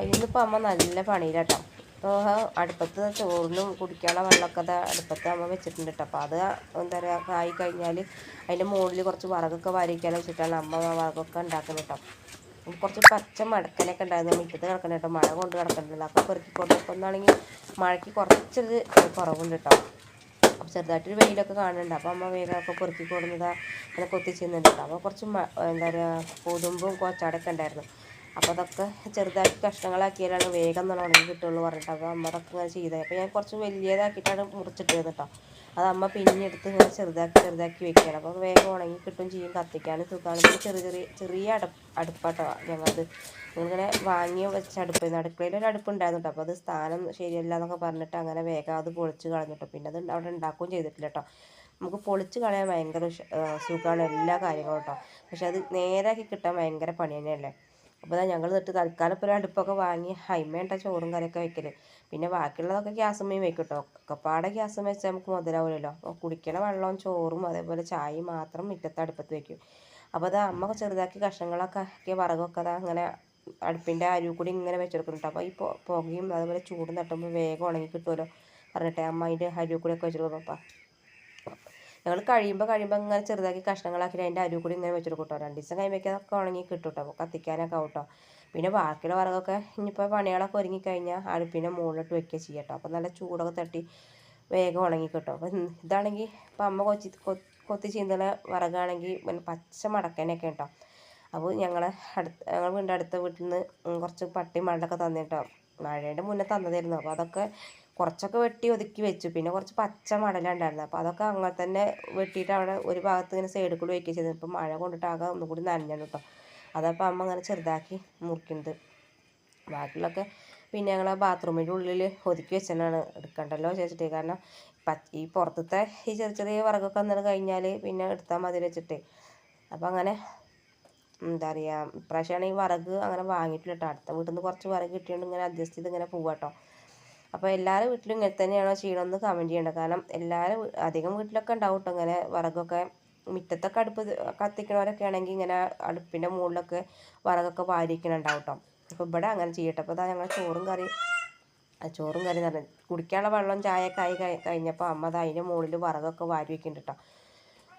ഇന്നിപ്പോൾ അമ്മ നല്ല പണിയിലാട്ടോ. അപ്പോൾ അടുപ്പത്ത് ചോറിനും കുടിക്കാനുള്ള വെള്ളമൊക്കെ അടുപ്പത്ത് അമ്മ വെച്ചിട്ടുണ്ട് കേട്ടോ. അപ്പോൾ അത് എന്താ പറയുക ആയി കഴിഞ്ഞാൽ അതിൻ്റെ മുകളിൽ കുറച്ച് വിറകൊക്കെ വാരിക്കാൻ വെച്ചിട്ടാണ് അമ്മ വിറകൊക്കെ ഉണ്ടാക്കുന്നത് കേട്ടോ. കുറച്ച് പച്ച മടക്കനൊക്കെ ഉണ്ടായിരുന്നു മുറ്റത്ത് കിടക്കണം കേട്ടോ. മഴ കൊണ്ട് കിടക്കണ്ടല്ലോ, അപ്പോൾ പെറുക്കിക്കൊണ്ട് ഒന്നാണെങ്കിൽ മഴയ്ക്ക് കുറച്ചൊരു കുറവുണ്ട് കേട്ടോ. അപ്പോൾ ചെറുതായിട്ടൊരു വെയിലൊക്കെ കാണുന്നുണ്ട്. അപ്പോൾ അമ്മ വേഗമൊക്കെ പെറുക്കി കൊടുന്നത് അങ്ങനെ കൊത്തിച്ചിരുന്നുണ്ട് കേട്ടോ. അപ്പോൾ കുറച്ച് എന്താ പറയുക കൊതുമ്പും കോച്ചാടൊക്കെ ഉണ്ടായിരുന്നു. അപ്പോൾ അതൊക്കെ ചെറുതാക്കി കഷ്ണങ്ങളാക്കിയാലാണ് വേഗം ഉണങ്ങി കിട്ടുള്ളൂ പറഞ്ഞിട്ട്. അപ്പോൾ അമ്മ അതൊക്കെ ഇങ്ങനെ ചെയ്തത്. അപ്പോൾ ഞാൻ കുറച്ച് വലിയതാക്കിയിട്ടാണ് മുറിച്ചിട്ടത് കേട്ടോ. അത് അമ്മ പിന്നെ എടുത്ത് ഇങ്ങനെ ചെറുതാക്കി വെക്കുകയാണ്. അപ്പോൾ വേഗം ഉണങ്ങി കിട്ടും ചെയ്യും, കത്തിക്കാനും സുഖമാണ്. പിന്നെ ചെറിയ അടുപ്പാട്ടോ ഞങ്ങളത്. ഇങ്ങനെ വാങ്ങി വെച്ച അടുപ്പായിരുന്നു. അടുക്കളയിൽ ഒരു അടുപ്പുണ്ടായിരുന്നു കേട്ടോ. അപ്പോൾ അത് സ്ഥാനം ശരിയല്ല എന്നൊക്കെ പറഞ്ഞിട്ട് അങ്ങനെ വേഗം അത് പൊളിച്ച് കളഞ്ഞിട്ടോ. പിന്നെ അത് അവിടെ ഉണ്ടാക്കുകയും ചെയ്തിട്ടില്ല കേട്ടോ. നമുക്ക് പൊളിച്ച് കളയാൻ ഭയങ്കര സുഖമാണ് എല്ലാ കാര്യങ്ങളും കേട്ടോ. പക്ഷെ അത് നേരാക്കി കിട്ടാൻ ഭയങ്കര പണി തന്നെയല്ലേ. അപ്പോൾ ഞങ്ങൾ തൊട്ട് തൽക്കാലം ഇപ്പോൾ ഒരു അടുപ്പൊക്കെ വാങ്ങി അതിന്മേൽ ചോറും കറിയൊക്കെ വെക്കൽ. പിന്നെ ബാക്കിയുള്ളതൊക്കെ ഗ്യാസുമ്മേൽ വെക്കും കേട്ടോ. ഒക്കെപ്പാടെ ഗ്യാസുമ്മ വെച്ചാൽ നമുക്ക് മുതലാവില്ലല്ലോ. കുടിക്കണ വെള്ളവും ചോറും അതേപോലെ ചായയും മാത്രം മുറ്റത്ത് അടുപ്പത്ത് വെക്കും. അപ്പോൾ അത് അമ്മ ചെറുതാക്കി കഷ്ണങ്ങളൊക്കെ ആക്കിയ വിറകൊക്കെ അങ്ങനെ അടുപ്പിൻ്റെ അരുവിൽ കൂടി ഇങ്ങനെ വെച്ചെടുക്കുന്നുണ്ട്. അപ്പോൾ ഈ പുകയും അതേപോലെ ചൂടും തട്ടുമ്പോൾ വേഗം ഉണങ്ങി കിട്ടുമല്ലോ പറഞ്ഞിട്ടേ അമ്മ അതിൻ്റെ അരുവിൽ കൂടിയൊക്കെ വെച്ചെടുക്കും. അപ്പോൾ ഞങ്ങൾ കഴിയുമ്പോൾ ഇങ്ങനെ ചെറുതാക്കി കഷ്ണങ്ങളാക്കി അതിൻ്റെ അരുവിൽ കൂടി ഇങ്ങനെ വെച്ചെടുക്കും കേട്ടോ. 2 ദിവസം കഴിയുമ്പോഴേക്കും അതൊക്കെ ഉണങ്ങി കിട്ടും കേട്ടോ. അപ്പോൾ കത്തിക്കാനൊക്കെ ആവും കേട്ടോ. പിന്നെ ബാക്കിയുള്ള വിറകൊക്കെ ഇനിയിപ്പോൾ പണികളൊക്കെ ഒരുങ്ങിക്കഴിഞ്ഞാൽ അടുപ്പിൻ്റെ മുകളിലിട്ട് വെക്കുക ചെയ്യാം കേട്ടോ. അപ്പോൾ നല്ല ചൂടൊക്കെ തട്ടി വേഗം ഉണങ്ങി കിട്ടും. അപ്പോൾ ഇതാണെങ്കിൽ ഇപ്പോൾ അമ്മ കൊത്തി ചീന്തണ വിറകാണെങ്കിൽ പിന്നെ പച്ച മടക്കനൊക്കെ കേട്ടോ. അപ്പോൾ ഞങ്ങൾ വീടിൻ്റെ അടുത്ത വീട്ടിൽ നിന്ന് കുറച്ച് പട്ടി മടലൊക്കെ തന്നിട്ടോ. മഴയുടെ മുന്നേ തന്നതായിരുന്നു. അപ്പോൾ അതൊക്കെ കുറച്ചൊക്കെ വെട്ടി ഒതുക്കി വെച്ചു. പിന്നെ കുറച്ച് പച്ച മടലുണ്ടായിരുന്നു. അപ്പോൾ അതൊക്കെ അങ്ങനെ തന്നെ വെട്ടിയിട്ട് അവിടെ ഒരു ഭാഗത്ത് ഇങ്ങനെ സൈഡിൽ കൂടി വയ്ക്കുക ചെയ്തത്. ഇപ്പോൾ മഴ കൊണ്ടിട്ട് ആകെ ഒന്നും കൂടി നനഞ്ഞു കേട്ടോ. അതപ്പോൾ അമ്മ അങ്ങനെ ചെറുതാക്കി മുറിക്കുന്നത്. ബാക്കിയുള്ളതൊക്കെ പിന്നെ ഞങ്ങൾ ആ ബാത്റൂമിൻ്റെ ഉള്ളിൽ ഒതുക്കി വെച്ചാണ് എടുക്കണ്ടല്ലോ വെച്ചിട്ട്. കാരണം ഈ പുറത്തത്തെ ഈ ചെറിയ വിറകൊക്കെ വന്നിട്ട് കഴിഞ്ഞാൽ പിന്നെ എടുത്താൽ മതി വെച്ചിട്ട്. അപ്പോൾ അങ്ങനെ എന്താ പറയുക ഇപ്രാവശ്യമാണ് ഈ വിറക് അങ്ങനെ വാങ്ങിയിട്ടില്ല കേട്ടോ. അടുത്ത വീട്ടിൽ നിന്ന് കുറച്ച് വിറക് കിട്ടിയോണ്ട് ഇങ്ങനെ അഡ്ജസ്റ്റ് ചെയ്ത് ഇങ്ങനെ പോവാം കേട്ടോ. അപ്പോൾ എല്ലാവരും വീട്ടിലും ഇങ്ങനെ തന്നെയാണോ ചെയ്യണമെന്ന് കമൻറ്റ് ചെയ്യേണ്ടത്. കാരണം അധികം വീട്ടിലൊക്കെ ഉണ്ടാവും കേട്ടോ ഇങ്ങനെ വിറകൊക്കെ. മുറ്റത്തൊക്കെ അടുപ്പ് കത്തിക്കണവരൊക്കെ ആണെങ്കിൽ ഇങ്ങനെ അടുപ്പിൻ്റെ മുകളിലൊക്കെ വിറകൊക്കെ വാരിക്കണുണ്ടാവും കേട്ടോ. അപ്പോൾ ഇവിടെ അങ്ങനെ ചെയ്യട്ടെ. അപ്പോൾ അതാ ഞങ്ങൾ ചോറും കറി എന്ന് പറഞ്ഞാൽ കുടിക്കാനുള്ള വെള്ളം ചായയൊക്കെ ആയി കഴിഞ്ഞപ്പോൾ അമ്മ അതിൻ്റെ മുകളിൽ വിറകൊക്കെ വാരി വെക്കുന്നുണ്ട് കേട്ടോ.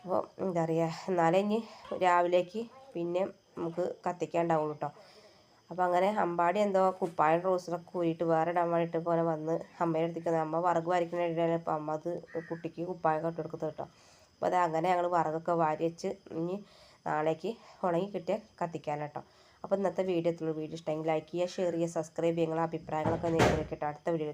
അപ്പോൾ എന്താ പറയുക എന്നാലേ ഇനി രാവിലേക്ക് പിന്നെ നമുക്ക് കത്തിക്കാനുണ്ടാവുള്ളൂ കേട്ടോ. അപ്പോൾ അങ്ങനെ അമ്പാടി എന്തോ കുപ്പായം ട്രൗസറൊക്കെ കൂരിയിട്ട് വേറെ ഇടാൻ വേണ്ടിയിട്ട് പോലെ വന്ന് അമ്മയുടെ അടുത്തേക്ക് അമ്മ വിറക് വാരിക്കുന്നതിനിടയിലാണ് ഇപ്പോൾ അമ്മ അത് കുട്ടിക്ക് കുപ്പായമൊക്കെ ഇട്ട് കൊടുക്കുന്നത് കേട്ടോ. അപ്പോൾ അത് അങ്ങനെ ഞങ്ങൾ വിറകൊക്കെ വാരി വെച്ച് ഇനി നാളേക്ക് ഉണങ്ങി കിട്ടിയാൽ കത്തിക്കാനാട്ടോ. അപ്പോൾ ഇന്നത്തെ വീഡിയോ ഇഷ്ടമെങ്കിൽ ലൈക്ക് ചെയ്യുക, ഷെയർ ചെയ്യുക, സബ്സ്ക്രൈബ് ചെയ്യുക. നിങ്ങളുടെ അഭിപ്രായങ്ങളൊക്കെ നേരിട്ട് അടുത്ത വീഡിയോ